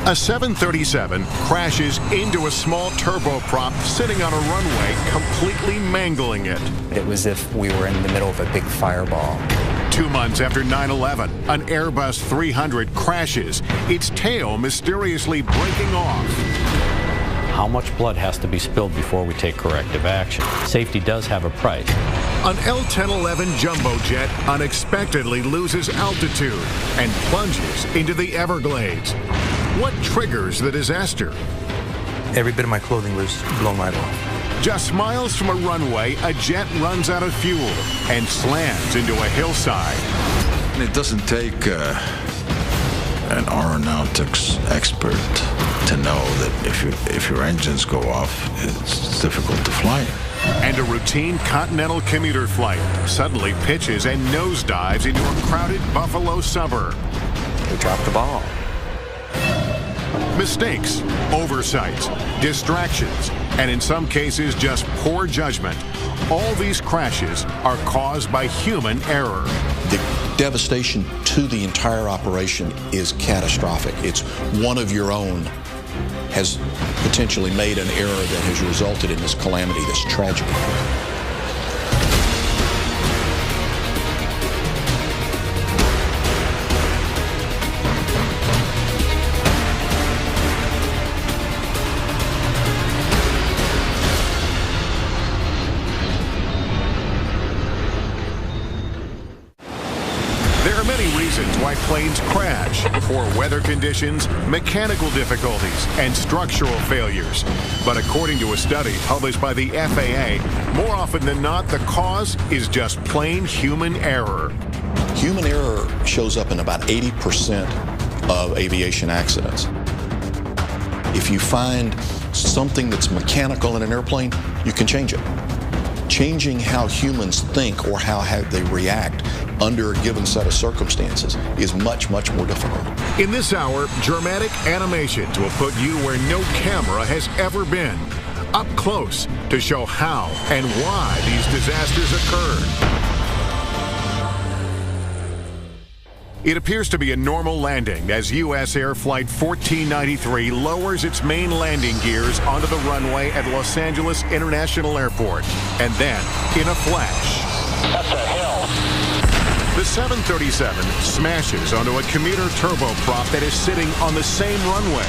A 737 crashes into a small turboprop sitting on a runway, completely mangling it. It was as if we were in the middle of a big fireball. 2 months after 9/11, an Airbus 300 crashes, its tail mysteriously breaking off. How much blood has to be spilled before we take corrective action? Safety does have a price. An L-1011 jumbo jet unexpectedly loses altitude and plunges into the Everglades. What triggers the disaster? Every bit of my clothing was blown right off. Just miles from a runway, a jet runs out of fuel and slams into a hillside. It doesn't take an aeronautics expert to know that if your engines go off, it's difficult to fly. And a routine continental commuter flight suddenly pitches and nosedives into a crowded Buffalo suburb. We dropped the ball. Mistakes, oversights, distractions, and in some cases just poor judgment. All these crashes are caused by human error. The devastation to the entire operation is catastrophic. It's one of your own has potentially made an error that has resulted in this calamity, this tragedy. There are many reasons why planes crash: poor weather conditions, mechanical difficulties, and structural failures. But according to a study published by the FAA, more often than not, the cause is just plain human error. Human error shows up in about 80% of aviation accidents. If you find something that's mechanical in an airplane, you can change it. Changing how humans think or how they react under a given set of circumstances is much, much more difficult. In this hour, dramatic animations will put you where no camera has ever been, up close to show how and why these disasters occurred. It appears to be a normal landing as U.S. Air Flight 1493 lowers its main landing gears onto the runway at Los Angeles International Airport. And then, in a flash, that's a hill. The 737 smashes onto a commuter turboprop that is sitting on the same runway,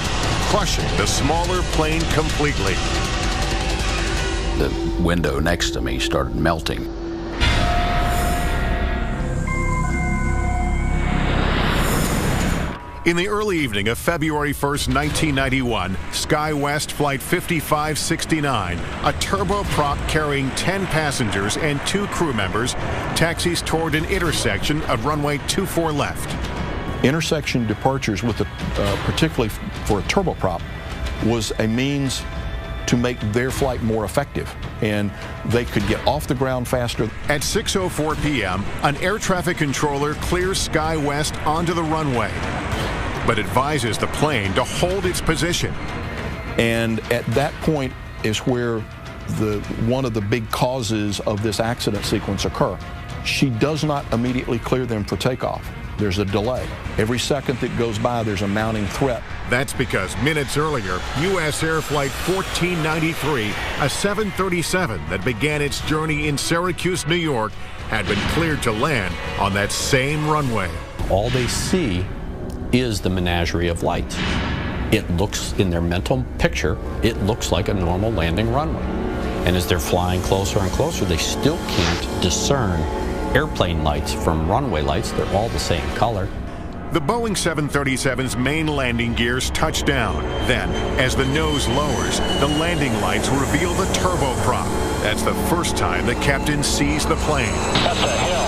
crushing the smaller plane completely. The window next to me started melting. In the early evening of February 1st, 1991, SkyWest Flight 5569, a turboprop carrying 10 passengers and 2 crew members, taxis toward an intersection of runway 24 left. Intersection departures, with particularly for a turboprop, was a means to make their flight more effective, and they could get off the ground faster. At 6:04 p.m., an air traffic controller clears SkyWest onto the runway, but advises the plane to hold its position. And at that point is where one of the big causes of this accident sequence occur. She does not immediately clear them for takeoff. There's a delay. Every second that goes by, there's a mounting threat. That's because minutes earlier, U.S. Air Flight 1493, a 737 that began its journey in Syracuse, New York, had been cleared to land on that same runway. All they see is the menagerie of lights. It looks, in their mental picture, it looks like a normal landing runway. And as they're flying closer and closer, they still can't discern airplane lights from runway lights. They're all the same color. The Boeing 737's main landing gears touch down. Then, as the nose lowers, the landing lights reveal the turboprop. That's the first time the captain sees the plane. That's a hill.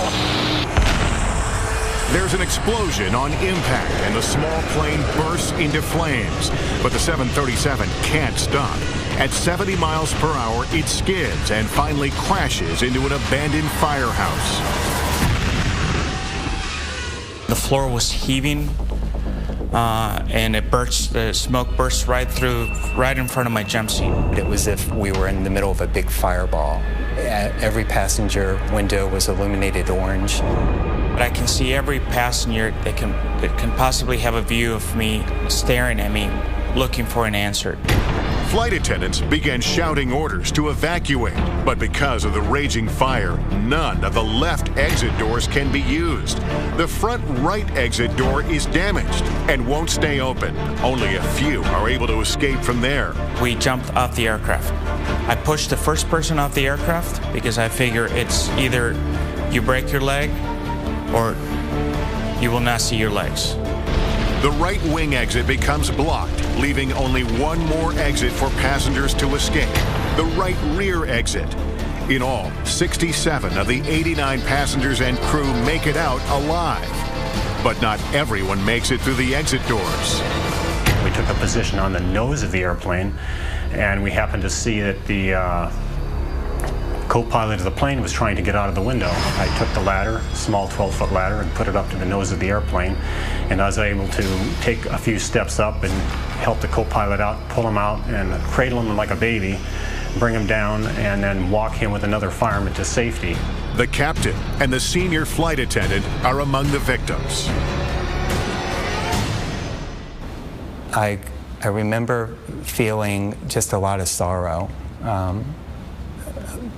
There's an explosion on impact, and the small plane bursts into flames. But the 737 can't stop. At 70 miles per hour, it skids and finally crashes into an abandoned firehouse. The floor was heaving, and the smoke burst right in front of my jump seat. It was as if we were in the middle of a big fireball. Every passenger window was illuminated orange. but I can see every passenger that can possibly have a view of me staring at me, looking for an answer. Flight attendants began shouting orders to evacuate, but because of the raging fire, none of the left exit doors can be used. The front right exit door is damaged and won't stay open. Only a few are able to escape from there. We jumped off the aircraft. I pushed the first person off the aircraft because I figure it's either you break your leg or you will not see your legs. The right wing exit becomes blocked, leaving only one more exit for passengers to escape, the right rear exit. In all, 67 of the 89 passengers and crew make it out alive. But not everyone makes it through the exit doors. We took a position on the nose of the airplane, and we happened to see that the co-pilot of the plane was trying to get out of the window. I took the ladder, small 12-foot ladder, and put it up to the nose of the airplane, and I was able to take a few steps up and help the co-pilot out, pull him out, and cradle him like a baby, bring him down, and then walk him with another fireman to safety. The captain and the senior flight attendant are among the victims. I remember feeling just a lot of sorrow.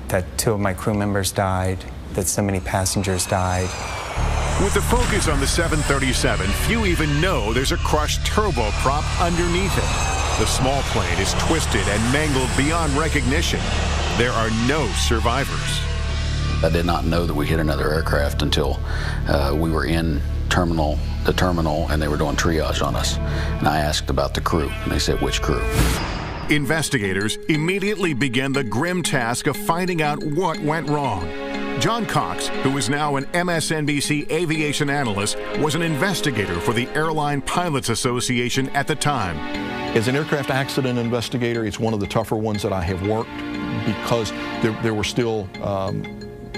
That 2 of my crew members died, that so many passengers died. With the focus on the 737, few even know there's a crushed turboprop underneath it. The small plane is twisted and mangled beyond recognition. There are no survivors. I did not know that we hit another aircraft until we were in the terminal, and they were doing triage on us. And I asked about the crew, and they said, "Which crew?" Investigators immediately began the grim task of finding out what went wrong. John Cox, who is now an MSNBC aviation analyst, was an investigator for the Airline Pilots Association at the time. As an aircraft accident investigator, it's one of the tougher ones that I have worked because there were still,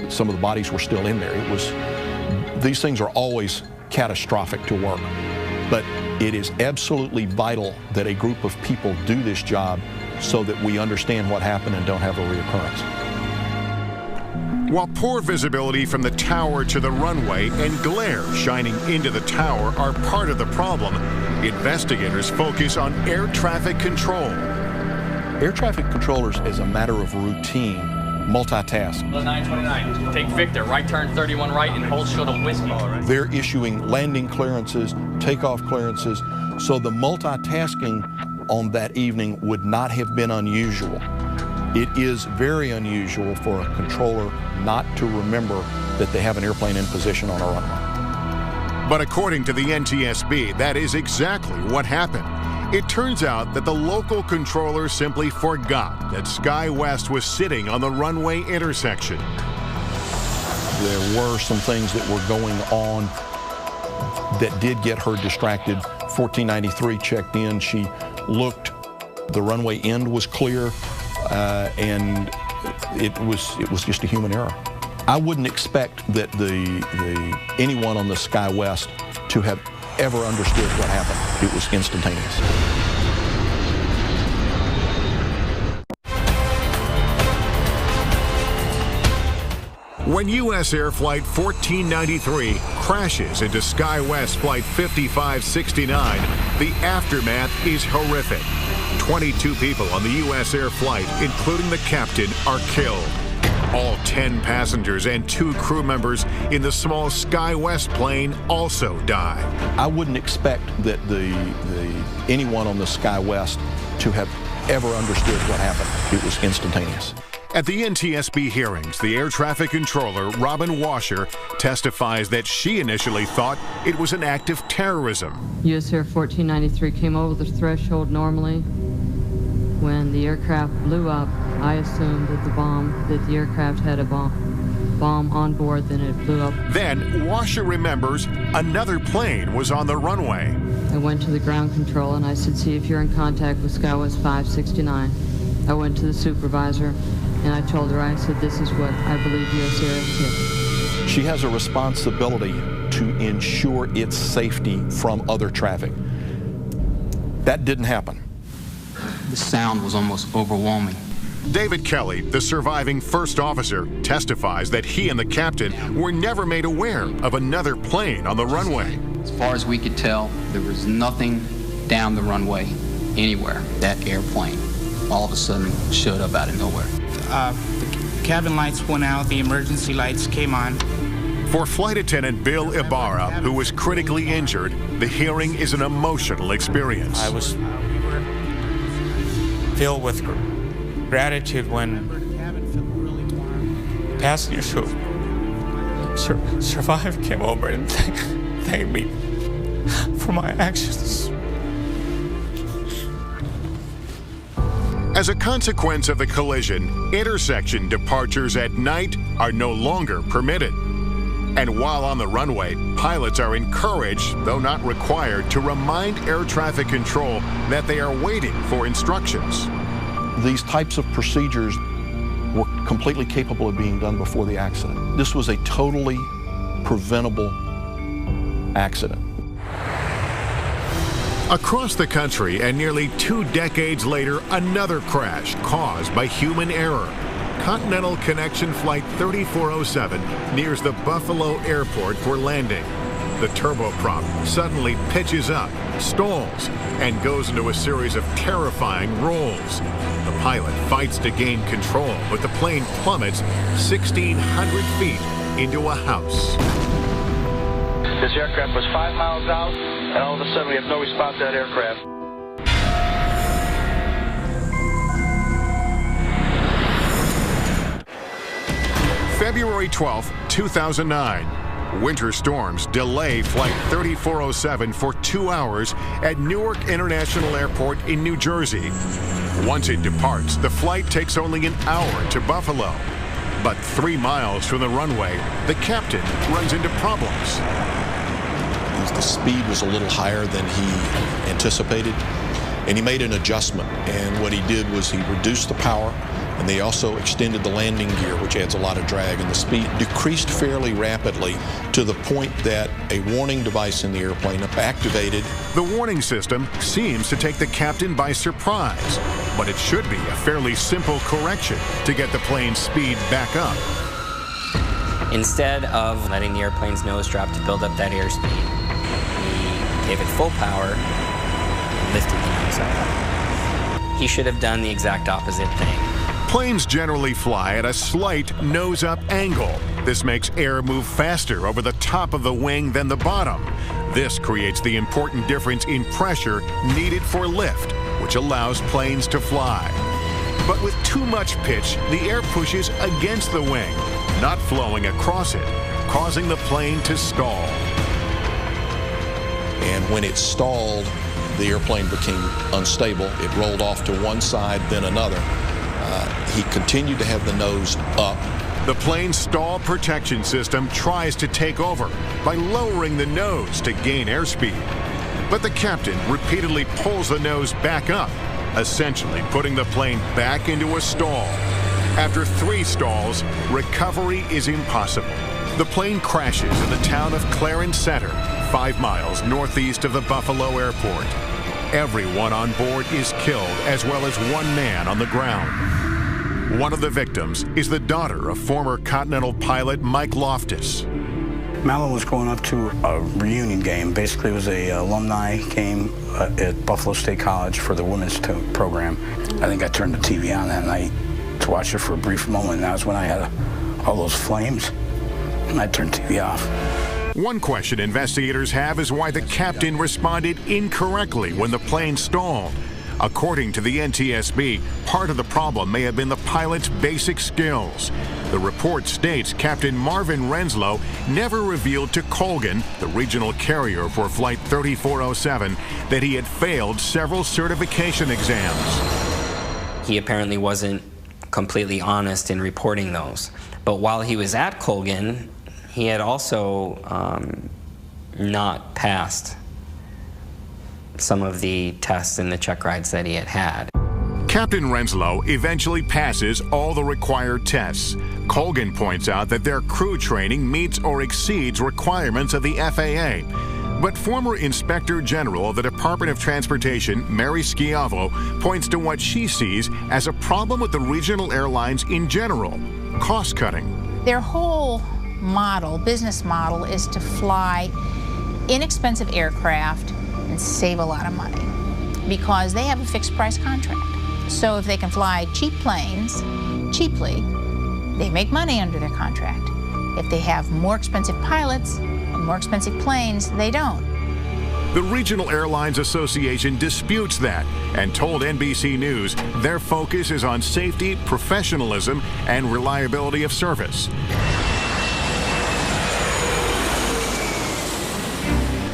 some of the bodies were still in there. These things are always catastrophic to work, but it is absolutely vital that a group of people do this job so that we understand what happened and don't have a reoccurrence. While poor visibility from the tower to the runway and glare shining into the tower are part of the problem, investigators focus on air traffic control. Air traffic controllers, as a matter of routine, multitask. 929, take Victor, right turn 31 right and hold short of Whiskey. They're issuing landing clearances, takeoff clearances, so the multitasking on that evening would not have been unusual. It is very unusual for a controller not to remember that they have an airplane in position on a runway. But according to the NTSB, that is exactly what happened. It turns out that the local controller simply forgot that SkyWest was sitting on the runway intersection. There were some things that were going on that did get her distracted. 1493 checked in. She looked. The runway end was clear, and it was just a human error. I wouldn't expect that anyone on the SkyWest to have ever understood what happened. It was instantaneous. When U.S. Air Flight 1493 crashes into SkyWest Flight 5569, the aftermath is horrific. 22 people on the U.S. Air flight, including the captain, are killed. All 10 passengers and 2 crew members in the small SkyWest plane also die. I wouldn't expect that anyone on the SkyWest to have ever understood what happened. It was instantaneous. At the NTSB hearings, the air traffic controller, Robin Washer, testifies that she initially thought it was an act of terrorism. U.S. Air 1493 came over the threshold normally. When the aircraft blew up, I assumed that the aircraft had a bomb on board, then it blew up. Then Washer remembers another plane was on the runway. I went to the ground control and I said, see if you're in contact with SkyWest 569. I went to the supervisor and I told her, I said, this is what I believe U.S. Air hit. She has a responsibility to ensure its safety from other traffic. That didn't happen. The sound was almost overwhelming. David Kelly, the surviving first officer, testifies that he and the captain were never made aware of another plane on the runway. As far as we could tell, there was nothing down the runway anywhere. That airplane all of a sudden showed up out of nowhere. The cabin lights went out, the emergency lights came on. For Flight Attendant Bill Ibarra, who was critically injured, the hearing is an emotional experience. I was filled with gratitude when passengers who survived came over and thanked me for my actions. As a consequence of the collision, intersection departures at night are no longer permitted. And while on the runway, pilots are encouraged, though not required, to remind air traffic control that they are waiting for instructions. These types of procedures were completely capable of being done before the accident. This was a totally preventable accident. Across the country, and nearly 2 decades later, another crash caused by human error. Continental Connection Flight 3407 nears the Buffalo Airport for landing. The turboprop suddenly pitches up, stalls, and goes into a series of terrifying rolls. The pilot fights to gain control, but the plane plummets 1,600 feet into a house. This aircraft was 5 miles out, and all of a sudden we have no response to that aircraft. February 12, 2009. Winter storms delay Flight 3407 for 2 hours at Newark International Airport in New Jersey. Once it departs, the flight takes only an hour to Buffalo. But 3 miles from the runway, the captain runs into problems. The speed was a little higher than he anticipated, and he made an adjustment. And what he did was he reduced the power, and they also extended the landing gear, which adds a lot of drag, and the speed decreased fairly rapidly to the point that a warning device in the airplane activated. The warning system seems to take the captain by surprise, but it should be a fairly simple correction to get the plane's speed back up. Instead of letting the airplane's nose drop to build up that airspeed, he gave it full power and lifted the nose up. He should have done the exact opposite thing. Planes generally fly at a slight nose-up angle. This makes air move faster over the top of the wing than the bottom. This creates the important difference in pressure needed for lift, which allows planes to fly. But with too much pitch, the air pushes against the wing, not flowing across it, causing the plane to stall. And when it stalled, the airplane became unstable. It rolled off to one side, then another. He continued to have the nose up. The plane's stall protection system tries to take over by lowering the nose to gain airspeed. But the captain repeatedly pulls the nose back up, essentially putting the plane back into a stall. After 3 stalls, recovery is impossible. The plane crashes in the town of Clarence Center, 5 miles northeast of the Buffalo Airport. Everyone on board is killed, as well as 1 man on the ground. One of the victims is the daughter of former Continental pilot Mike Loftus. Mallow was going up to a reunion game. Basically, it was a alumni game at Buffalo State College for the women's program. I think I turned the TV on that night to watch it for a brief moment, and that was when I had all those flames, and I turned the TV off. One question investigators have is why the captain responded incorrectly when the plane stalled. According to the NTSB, part of the problem may have been the pilot's basic skills. The report states Captain Marvin Renslow never revealed to Colgan, the regional carrier for Flight 3407, that he had failed several certification exams. He apparently wasn't completely honest in reporting those. But while he was at Colgan, he had also not passed some of the tests and the check rides that he had had. Captain Renslow eventually passes all the required tests. Colgan points out that their crew training meets or exceeds requirements of the FAA. But former Inspector General of the Department of Transportation, Mary Schiavo, points to what she sees as a problem with the regional airlines in general: cost-cutting. Their whole model, business model, is to fly inexpensive aircraft and save a lot of money because they have a fixed price contract. So if they can fly cheap planes cheaply, they make money under their contract. If they have more expensive pilots and more expensive planes, they don't. The Regional Airlines Association disputes that and told NBC News their focus is on safety, professionalism, and reliability of service.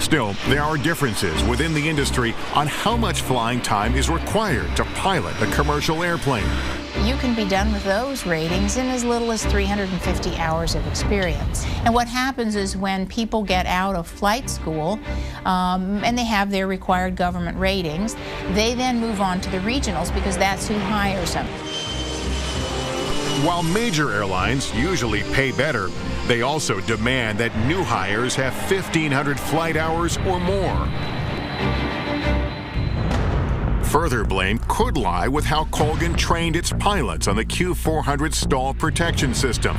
Still, there are differences within the industry on how much flying time is required to pilot a commercial airplane. You can be done with those ratings in as little as 350 hours of experience. And what happens is when people get out of flight school and they have their required government ratings, they then move on to the regionals because that's who hires them. While major airlines usually pay better, they also demand that new hires have 1,500 flight hours or more. Further blame could lie with how Colgan trained its pilots on the Q400 stall protection system.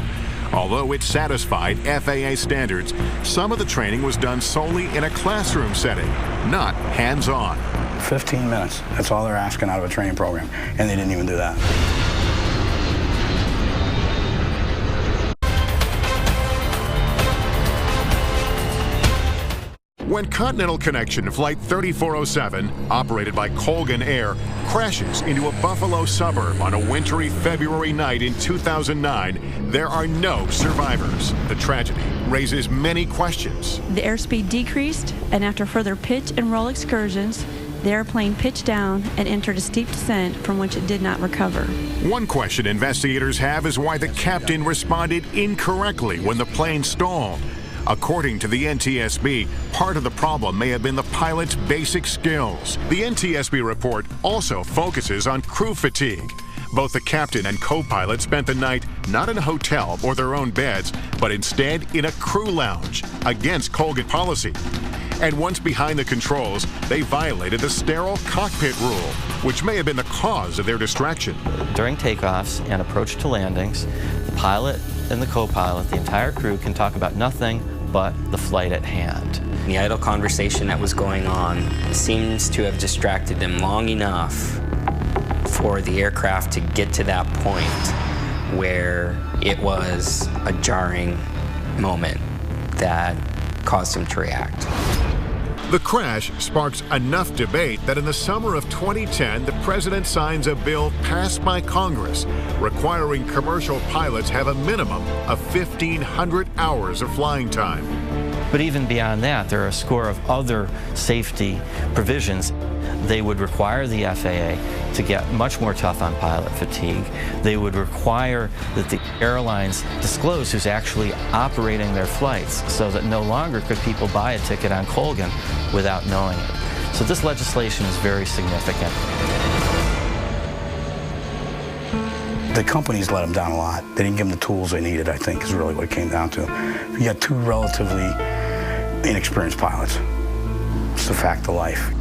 Although it satisfied FAA standards, some of the training was done solely in a classroom setting, not hands-on. 15 minutes, that's all they're asking out of a training program, and they didn't even do that. When Continental Connection Flight 3407, operated by Colgan Air, crashes into a Buffalo suburb on a wintry February night in 2009, there are no survivors. The tragedy raises many questions. The airspeed decreased, and after further pitch and roll excursions, the airplane pitched down and entered a steep descent from which it did not recover. One question investigators have is why the captain responded incorrectly when the plane stalled. According to the NTSB, part of the problem may have been the pilot's basic skills. The NTSB report also focuses on crew fatigue. Both the captain and co-pilot spent the night not in a hotel or their own beds, but instead in a crew lounge, against Colgan policy. And once behind the controls, they violated the sterile cockpit rule, which may have been the cause of their distraction. During takeoffs and approach to landings, the pilot and the co-pilot, the entire crew, can talk about nothing but the flight at hand. The idle conversation that was going on seems to have distracted them long enough for the aircraft to get to that point where it was a jarring moment that caused them to react. The crash sparks enough debate that in the summer of 2010, the president signs a bill passed by Congress requiring commercial pilots have a minimum of 1,500 hours of flying time. But even beyond that, there are a score of other safety provisions. They would require the FAA to get much more tough on pilot fatigue. They would require that the airlines disclose who's actually operating their flights so that no longer could people buy a ticket on Colgan without knowing it. So this legislation is very significant. The companies let them down a lot. They didn't give them the tools they needed, I think, is really what it came down to. You got two relatively inexperienced pilots. It's the fact of life.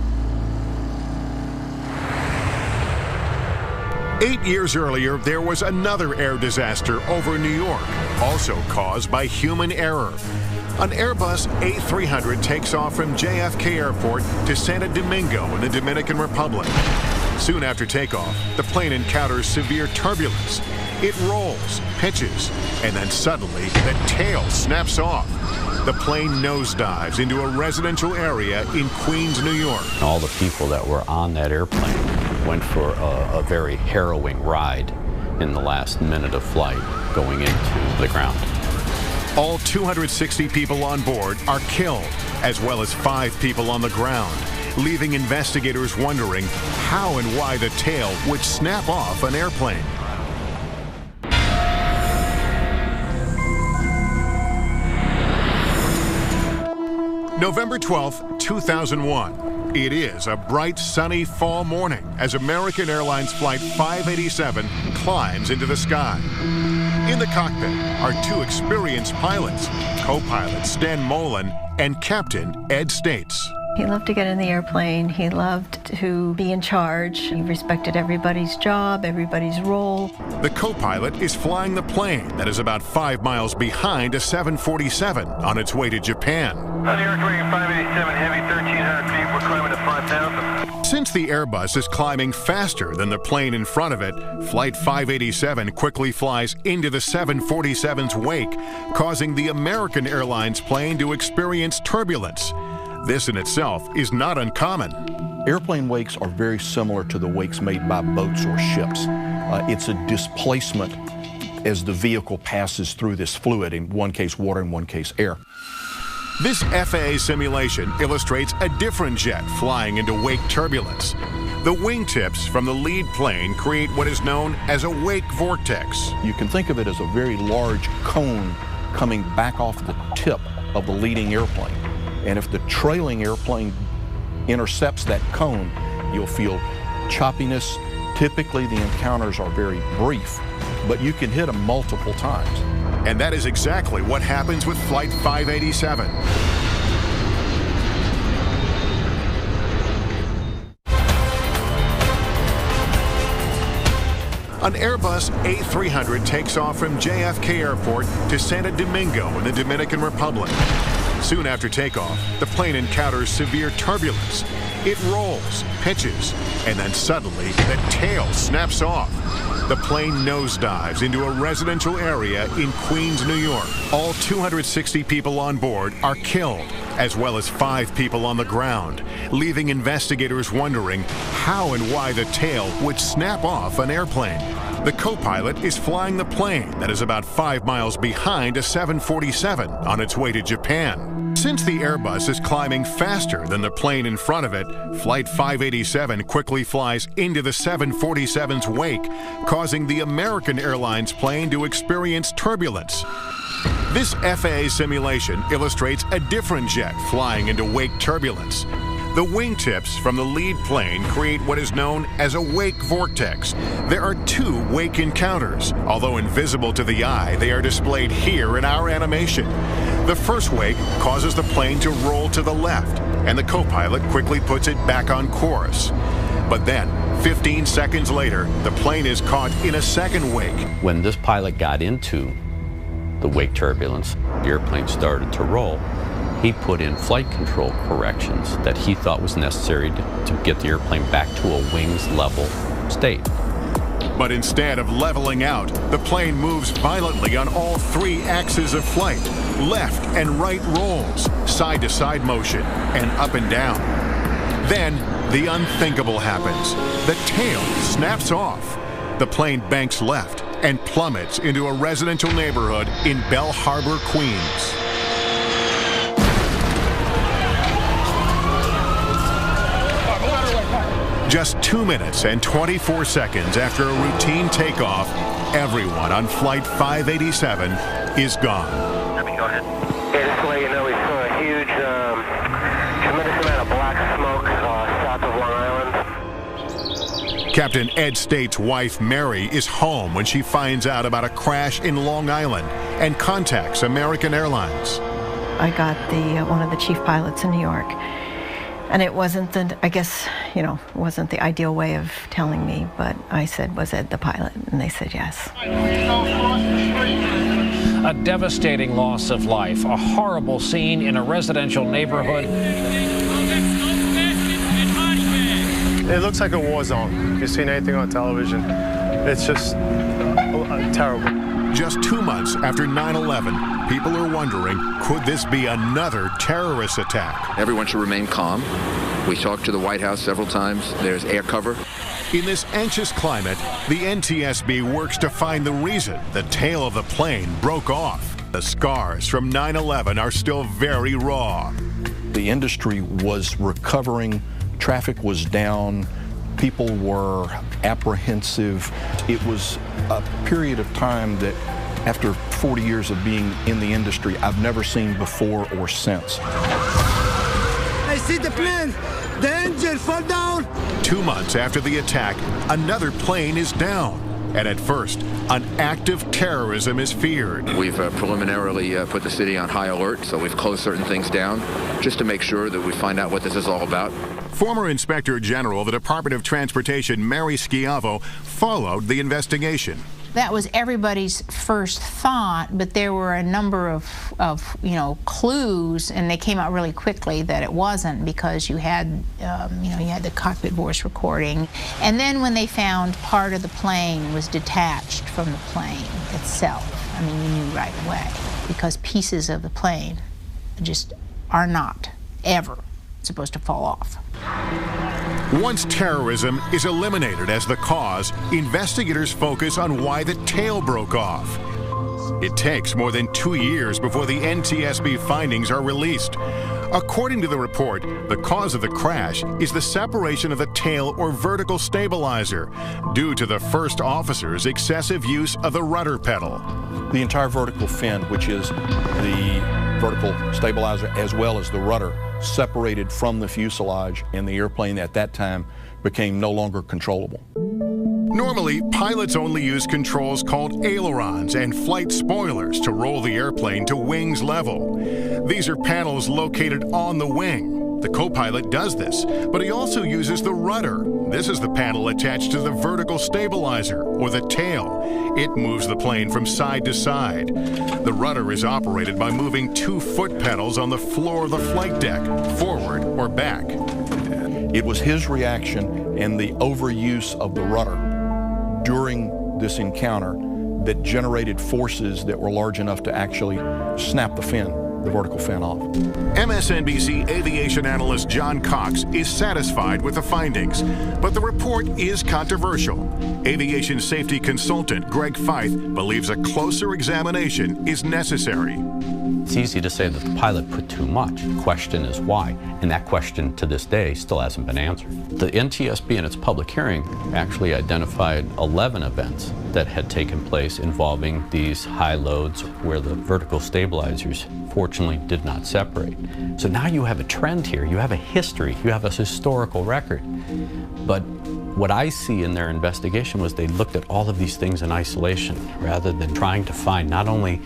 8 years earlier, there was another air disaster over New York, also caused by human error. An Airbus A300 takes off from JFK Airport to Santo Domingo in the Dominican Republic. Soon after takeoff, the plane encounters severe turbulence. It rolls, pitches, and then suddenly the tail snaps off. The plane nosedives into a residential area in Queens, New York. All the people that were on that airplane went for a very harrowing ride in the last minute of flight going into the ground. All 260 people on board are killed, as well as 5 people on the ground, leaving investigators wondering how and why the tail would snap off an airplane. November 12, 2001. It is a bright, sunny fall morning as American Airlines Flight 587 climbs into the sky. In the cockpit are two experienced pilots, co-pilot Stan Mullen and Captain Ed States. He loved to get in the airplane. He loved to be in charge. He respected everybody's job, everybody's role. The co-pilot is flying the plane that is about 5 miles behind a 747 on its way to Japan. On the Aircraft 587 Heavy, 1,300 feet, we're climbing to 5,000. Since the Airbus is climbing faster than the plane in front of it, Flight 587 quickly flies into the 747's wake, causing the American Airlines plane to experience turbulence. This in itself is not uncommon. Airplane wakes are very similar to the wakes made by boats or ships. It's a displacement as the vehicle passes through this fluid, in one case water, in one case air. This FAA simulation illustrates a different jet flying into wake turbulence. The wingtips from the lead plane create what is known as a wake vortex. You can think of it as a very large cone coming back off the tip of the leading airplane. And if the trailing airplane intercepts that cone, you'll feel choppiness. Typically, the encounters are very brief, but you can hit them multiple times. And that is exactly what happens with Flight 587. An Airbus A300 takes off from JFK Airport to Santo Domingo in the Dominican Republic. Soon after takeoff, the plane encounters severe turbulence. It rolls, pitches, and then suddenly the tail snaps off. The plane nosedives into a residential area in Queens, New York. All 260 people on board are killed, as well as 5 people on the ground, leaving investigators wondering how and why the tail would snap off an airplane. The co-pilot is flying the plane that is about 5 miles behind a 747 on its way to Japan. Since the Airbus is climbing faster than the plane in front of it, Flight 587 quickly flies into the 747's wake, causing the American Airlines plane to experience turbulence. This FAA simulation illustrates a different jet flying into wake turbulence. The wingtips from the lead plane create what is known as a wake vortex. There are 2 wake encounters. Although invisible to the eye, they are displayed here in our animation. The first wake causes the plane to roll to the left, and the co-pilot quickly puts it back on course. But then, 15 seconds later, the plane is caught in a second wake. When this pilot got into the wake turbulence, the airplane started to roll. He put in flight control corrections that he thought was necessary to get the airplane back to a wings level state. But instead of leveling out, the plane moves violently on all 3 axes of flight. Left and right rolls, side-to-side motion, and up and down. Then, the unthinkable happens. The tail snaps off. The plane banks left and plummets into a residential neighborhood in Bell Harbor, Queens. Just 2 minutes and 24 seconds after a routine takeoff, everyone on Flight 587 is gone. Go ahead. Yeah, just to let you know, we saw a huge, tremendous amount of black smoke south of Long Island. Captain Ed States' wife, Mary, is home when she finds out about a crash in Long Island and contacts American Airlines. I got one of the chief pilots in New York. And it wasn't I guess, it wasn't the ideal way of telling me, but I said, was Ed the pilot? And they said yes. A devastating loss of life, a horrible scene in a residential neighborhood. It looks like a war zone. If you've seen anything on television, it's just terrible. Just 2 months after 9/11, people are wondering, could this be another terrorist attack? Everyone should remain calm. We talked to the White House several times. There's air cover. In this anxious climate, the NTSB works to find the reason the tail of the plane broke off. The scars from 9/11 are still very raw. The industry was recovering. Traffic was down. People were apprehensive. It was a period of time that, after 40 years of being in the industry, I've never seen before or since. I see the plane. The engine fall down. 2 months after the attack, another plane is down. And at first, an act of terrorism is feared. We've preliminarily put the city on high alert, so we've closed certain things down just to make sure that we find out what this is all about. Former Inspector General of the Department of Transportation, Mary Schiavo, followed the investigation. That was everybody's first thought, but there were a number of clues, and they came out really quickly that it wasn't, because you had, you had the cockpit voice recording. And then when they found part of the plane was detached from the plane itself, I mean, you knew right away, because pieces of the plane just are not ever supposed to fall off. Once terrorism is eliminated as the cause, investigators focus on why the tail broke off. It takes more than 2 years before the NTSB findings are released. According to the report, the cause of the crash is the separation of the tail or vertical stabilizer due to the first officer's excessive use of the rudder pedal. The entire vertical fin, which is the vertical stabilizer as well as the rudder, separated from the fuselage, and the airplane at that time became no longer controllable. Normally, pilots only use controls called ailerons and flight spoilers to roll the airplane to wings level. These are panels located on the wing. The co-pilot does this, but he also uses the rudder. This is the panel attached to the vertical stabilizer, or the tail. It moves the plane from side to side. The rudder is operated by moving 2 foot pedals on the floor of the flight deck, forward or back. It was his reaction and the overuse of the rudder during this encounter that generated forces that were large enough to actually snap the fin, the vertical fin, off. MSNBC aviation analyst John Cox is satisfied with the findings, but the report is controversial. Aviation safety consultant Greg Feith believes a closer examination is necessary. It's easy to say that the pilot put too much. The question is why, and that question to this day still hasn't been answered. The NTSB in its public hearing actually identified 11 events that had taken place involving these high loads where the vertical stabilizers fortunately did not separate. So now you have a trend here, you have a history, you have a historical record. But what I see in their investigation was they looked at all of these things in isolation rather than trying to find not only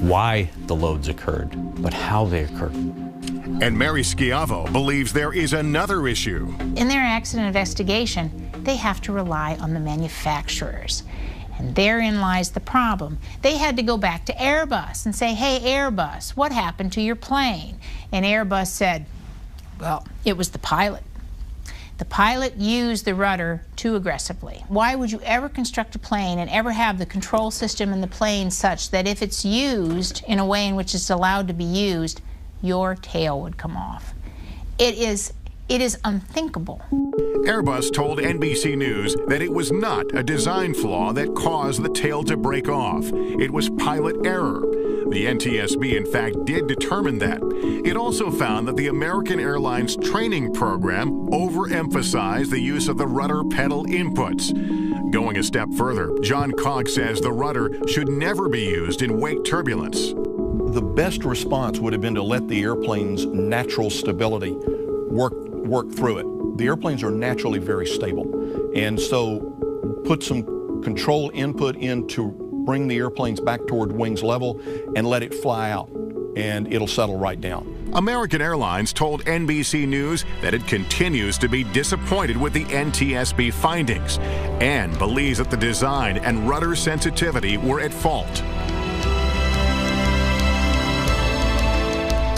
why the loads occurred, but how they occurred. And Mary Schiavo believes there is another issue. In their accident investigation, they have to rely on the manufacturers. And therein lies the problem. They had to go back to Airbus and say, hey, Airbus, what happened to your plane? And Airbus said, well, it was the pilot. The pilot used the rudder too aggressively. Why would you ever construct a plane and ever have the control system in the plane such that if it's used in a way in which it's allowed to be used, your tail would come off? It is unthinkable. Airbus told NBC News that it was not a design flaw that caused the tail to break off. It was pilot error. The NTSB, in fact, did determine that. It also found that the American Airlines training program overemphasized the use of the rudder pedal inputs. Going a step further, John Cox says the rudder should never be used in wake turbulence. The best response would have been to let the airplane's natural stability work through it. The airplanes are naturally very stable, and so put some control input in to bring the airplanes back toward wings level and let it fly out, and it'll settle right down. American Airlines told NBC News that it continues to be disappointed with the NTSB findings and believes that the design and rudder sensitivity were at fault.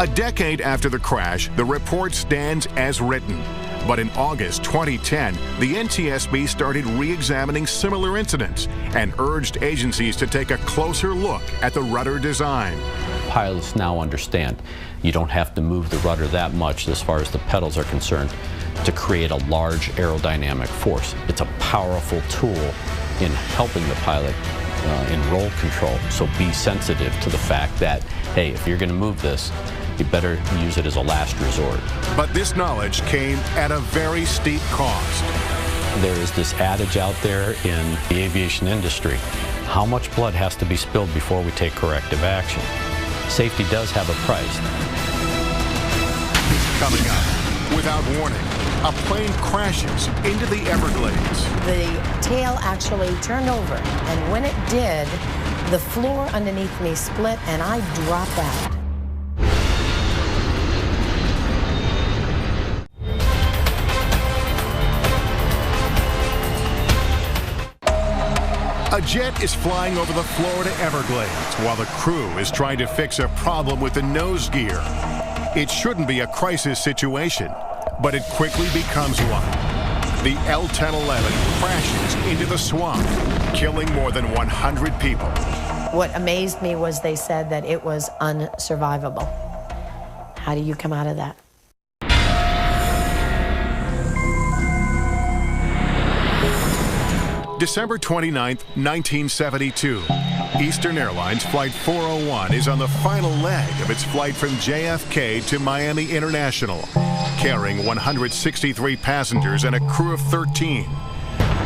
A decade after the crash, the report stands as written. But in August 2010, the NTSB started re-examining similar incidents and urged agencies to take a closer look at the rudder design. Pilots now understand you don't have to move the rudder that much as far as the pedals are concerned to create a large aerodynamic force. It's a powerful tool in helping the pilot in roll control. So be sensitive to the fact that, hey, if you're going to move this, you better use it as a last resort. But this knowledge came at a very steep cost. There is this adage out there in the aviation industry, how much blood has to be spilled before we take corrective action? Safety does have a price. Coming up, without warning, a plane crashes into the Everglades. The tail actually turned over, and when it did, the floor underneath me split and I dropped out. A jet is flying over the Florida Everglades while the crew is trying to fix a problem with the nose gear. It shouldn't be a crisis situation, but it quickly becomes one. The L-1011 crashes into the swamp, killing more than 100 people. What amazed me was they said that it was unsurvivable. How do you come out of that? December 29, 1972. Eastern Airlines Flight 401 is on the final leg of its flight from JFK to Miami International, carrying 163 passengers and a crew of 13.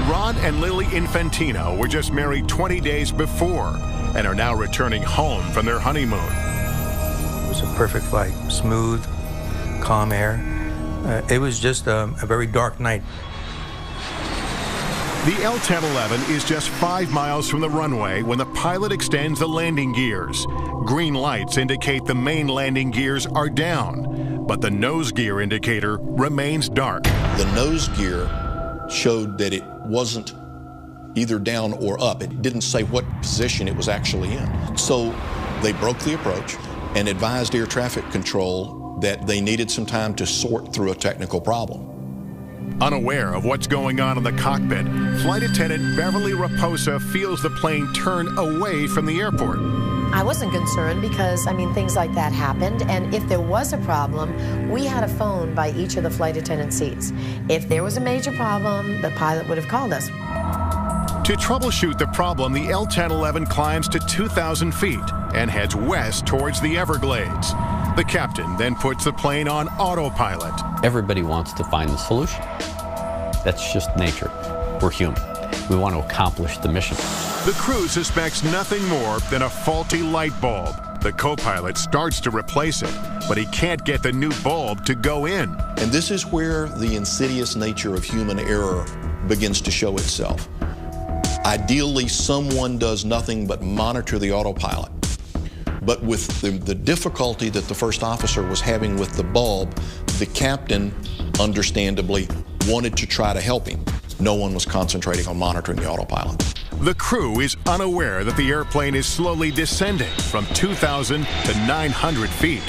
Ron and Lily Infantino were just married 20 days before and are now returning home from their honeymoon. It was a perfect flight, smooth, calm air. It was just a very dark night. The L-1011 is just 5 miles from the runway when the pilot extends the landing gears. Green lights indicate the main landing gears are down, but the nose gear indicator remains dark. The nose gear showed that it wasn't either down or up. It didn't say what position it was actually in. So they broke the approach and advised air traffic control that they needed some time to sort through a technical problem. Unaware of what's going on in the cockpit, Flight Attendant Beverly Raposa feels the plane turn away from the airport. I wasn't concerned because, things like that happened, and if there was a problem, we had a phone by each of the flight attendant seats. If there was a major problem, the pilot would have called us. To troubleshoot the problem, the L-1011 climbs to 2,000 feet and heads west towards the Everglades. The captain then puts the plane on autopilot. Everybody wants to find the solution. That's just nature. We're human. We want to accomplish the mission. The crew suspects nothing more than a faulty light bulb. The co-pilot starts to replace it, but he can't get the new bulb to go in. And this is where the insidious nature of human error begins to show itself. Ideally, someone does nothing but monitor the autopilot. But with the difficulty that the first officer was having with the bulb, the captain, understandably, wanted to try to help him. No one was concentrating on monitoring the autopilot. The crew is unaware that the airplane is slowly descending from 2,000 to 900 feet.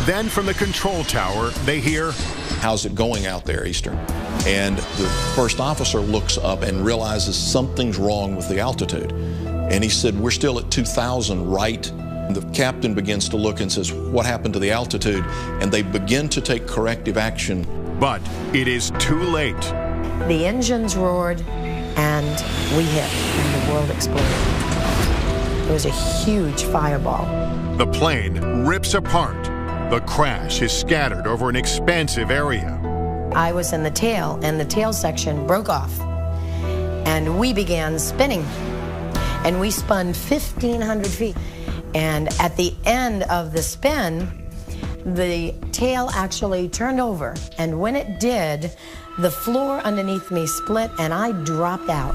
Then from the control tower, they hear, "How's it going out there, Eastern?" And the first officer looks up and realizes something's wrong with the altitude. And he said, "We're still at 2,000, right?" The captain begins to look and says, "What happened to the altitude?" And they begin to take corrective action. But it is too late. The engines roared and we hit and the world exploded. It was a huge fireball. The plane rips apart. The crash is scattered over an expansive area. I was in the tail and the tail section broke off and we began spinning and we spun 1,500 feet. And at the end of the spin, the tail actually turned over. And when it did, the floor underneath me split and I dropped out.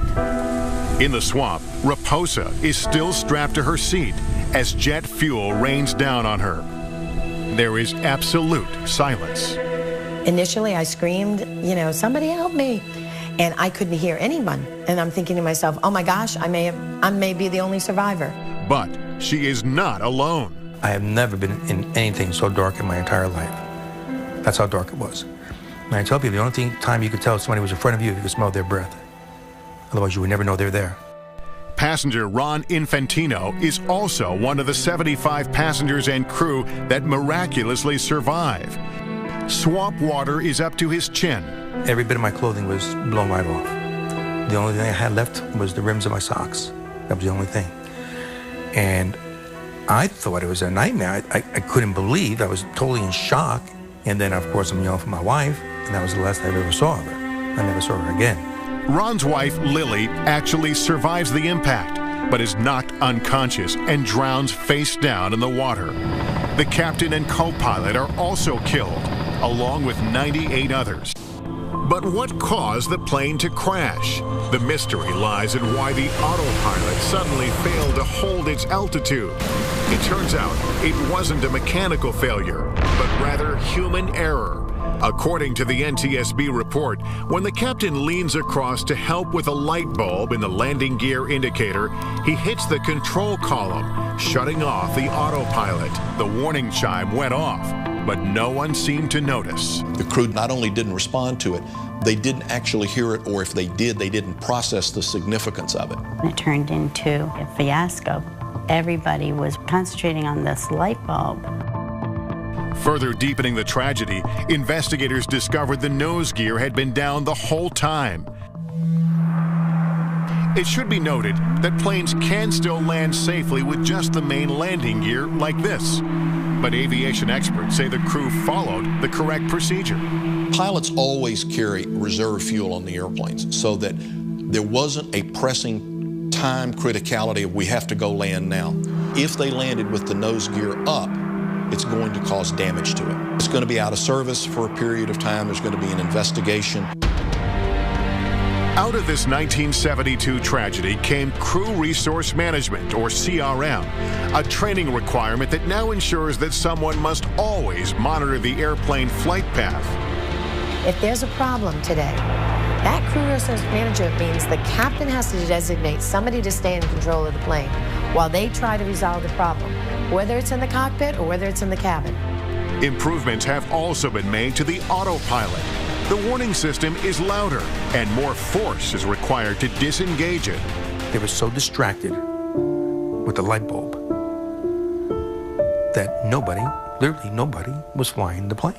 In the swamp, Raposa is still strapped to her seat as jet fuel rains down on her. There is absolute silence. Initially, I screamed, "Somebody help me." And I couldn't hear anyone. And I'm thinking to myself, oh my gosh, I may be the only survivor. But she is not alone. I have never been in anything so dark in my entire life. That's how dark it was. And I tell people, the only time you could tell somebody was in front of you, you could smell their breath. Otherwise, you would never know they're there. Passenger Ron Infantino is also one of the 75 passengers and crew that miraculously survive. Swamp water is up to his chin. Every bit of my clothing was blown right off. The only thing I had left was the rims of my socks. That was the only thing. And I thought it was a nightmare. I couldn't believe. I was totally in shock. And then, of course, I'm yelling for my wife, and that was the last I ever saw of her. I never saw her again. Ron's wife, Lily, actually survives the impact, but is knocked unconscious and drowns face down in the water. The captain and co-pilot are also killed, along with 98 others. But what caused the plane to crash? The mystery lies in why the autopilot suddenly failed to hold its altitude. It turns out it wasn't a mechanical failure, but rather human error. According to the NTSB report, when the captain leans across to help with a light bulb in the landing gear indicator, he hits the control column, shutting off the autopilot. The warning chime went off, but no one seemed to notice. The crew not only didn't respond to it, they didn't actually hear it, or if they did, they didn't process the significance of it. It turned into a fiasco. Everybody was concentrating on this light bulb. Further deepening the tragedy, investigators discovered the nose gear had been down the whole time. It should be noted that planes can still land safely with just the main landing gear like this. But aviation experts say the crew followed the correct procedure. Pilots always carry reserve fuel on the airplanes so that there wasn't a pressing time criticality of we have to go land now. If they landed with the nose gear up, it's going to cause damage to it. It's going to be out of service for a period of time. There's going to be an investigation. Out of this 1972 tragedy came Crew Resource Management, or CRM, a training requirement that now ensures that someone must always monitor the airplane flight path. If there's a problem today, that crew resource management means the captain has to designate somebody to stay in control of the plane while they try to resolve the problem, whether it's in the cockpit or whether it's in the cabin. Improvements have also been made to the autopilot. The warning system is louder and more force is required to disengage it. They were so distracted with the light bulb that nobody, literally nobody, was flying the plane.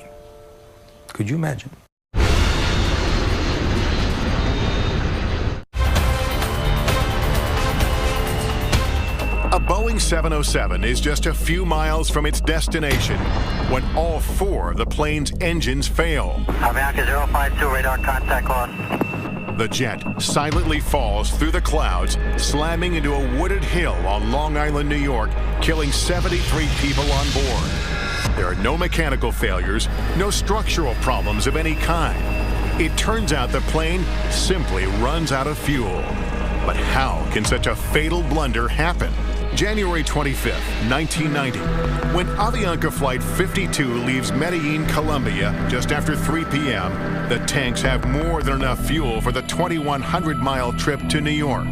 Could you imagine? A Boeing 707 is just a few miles from its destination when all four of the plane's engines fail. Avianca 052, radar contact lost. The jet silently falls through the clouds, slamming into a wooded hill on Long Island, New York, killing 73 people on board. There are no mechanical failures, no structural problems of any kind. It turns out the plane simply runs out of fuel. But how can such a fatal blunder happen? January 25th, 1990, when Avianca Flight 52 leaves Medellin, Colombia, just after 3 p.m., the tanks have more than enough fuel for the 2,100-mile trip to New York.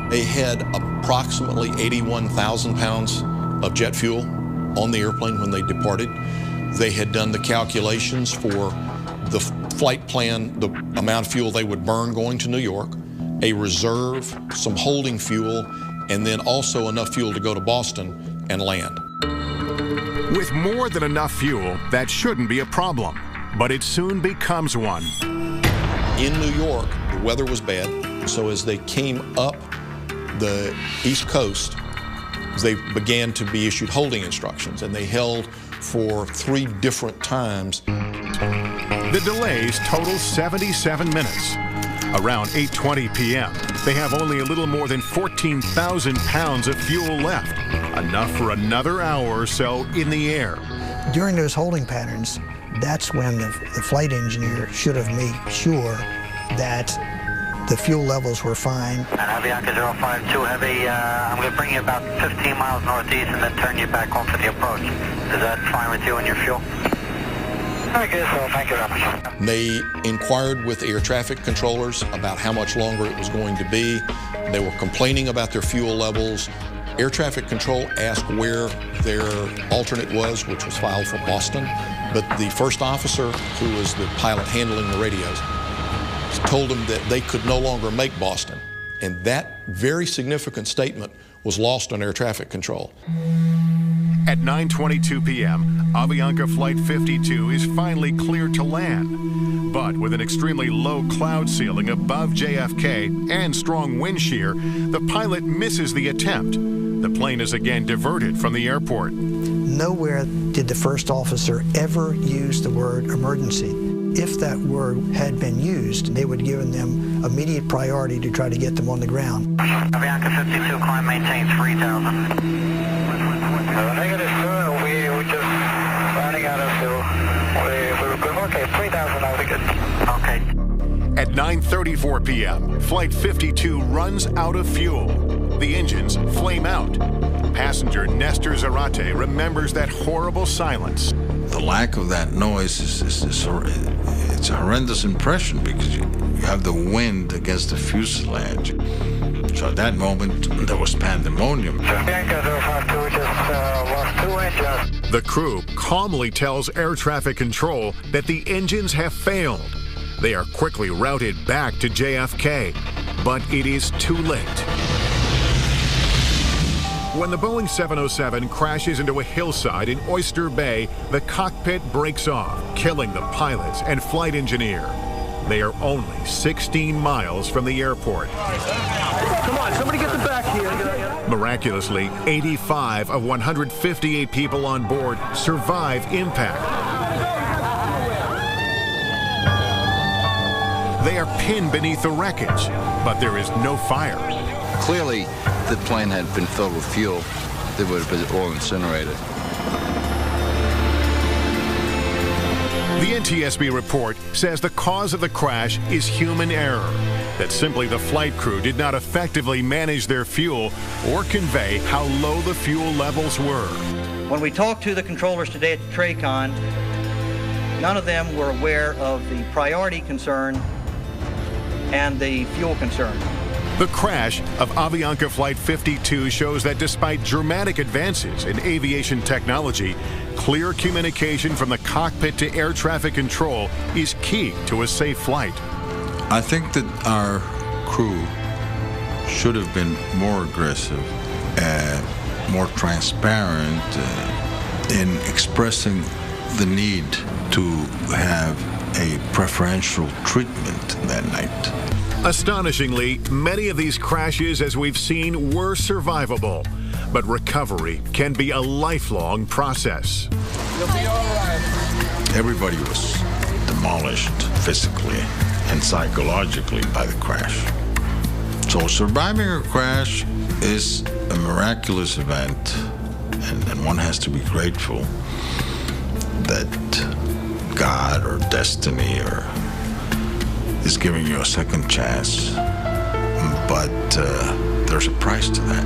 They had approximately 81,000 pounds of jet fuel on the airplane when they departed. They had done the calculations for the flight plan, the amount of fuel they would burn going to New York, a reserve, some holding fuel, and then also enough fuel to go to Boston and land. With more than enough fuel, that shouldn't be a problem, but it soon becomes one. In New York, the weather was bad, so as they came up the East Coast, they began to be issued holding instructions, and they held for 3 different times. The delays total 77 minutes. Around 8:20 p.m., they have only a little more than 14,000 pounds of fuel left, enough for another hour or so in the air. During those holding patterns, that's when the flight engineer should have made sure that the fuel levels were fine. And Avianca 052 Heavy, I'm going to bring you about 15 miles northeast and then turn you back home for the approach. Is that fine with you and your fuel? Okay, so thank you very much. They inquired with air traffic controllers about how much longer it was going to be. They were complaining about their fuel levels. Air traffic control asked where their alternate was, which was filed for Boston. But the first officer, who was the pilot handling the radios, told them that they could no longer make Boston. And that very significant statement was lost on air traffic control. At 9:22 p.m., Avianca Flight 52 is finally cleared to land. But with an extremely low cloud ceiling above JFK and strong wind shear, the pilot misses the attempt. The plane is again diverted from the airport. Nowhere did the first officer ever use the word emergency. If that word had been used, they would have given them immediate priority to try to get them on the ground. Avianca 52, climb maintain 3,000. Negative, sir. We're just running out of fuel. We're good. Okay, 3,000, that'll be good. Okay. At 9:34 p.m., Flight 52 runs out of fuel. The engines flame out. Passenger Nestor Zarate remembers that horrible silence. The lack of that noise it's a horrendous impression because you have the wind against the fuselage. So at that moment, there was pandemonium. The crew calmly tells air traffic control that the engines have failed. They are quickly routed back to JFK, but it is too late. When the Boeing 707 crashes into a hillside in Oyster Bay, the cockpit breaks off, killing the pilots and flight engineer. They are only 16 miles from the airport. Come on, somebody get the back here. Miraculously, 85 of 158 people on board survive impact. They are pinned beneath the wreckage, but there is no fire. Clearly, if the plane had been filled with fuel, they would have been all incinerated. The NTSB report says the cause of the crash is human error, that simply the flight crew did not effectively manage their fuel or convey how low the fuel levels were. When we talked to the controllers today at the TRACON, none of them were aware of the priority concern and the fuel concern. The crash of Avianca Flight 52 shows that despite dramatic advances in aviation technology, clear communication from the cockpit to air traffic control is key to a safe flight. I think that our crew should have been more aggressive and more transparent in expressing the need to have a preferential treatment that night. Astonishingly, many of these crashes, as we've seen, were survivable, but recovery can be a lifelong process. You'll be all right. Everybody was demolished physically and psychologically by the crash. So surviving a crash is a miraculous event, and one has to be grateful that God or destiny is giving you a second chance, but there's a price to that.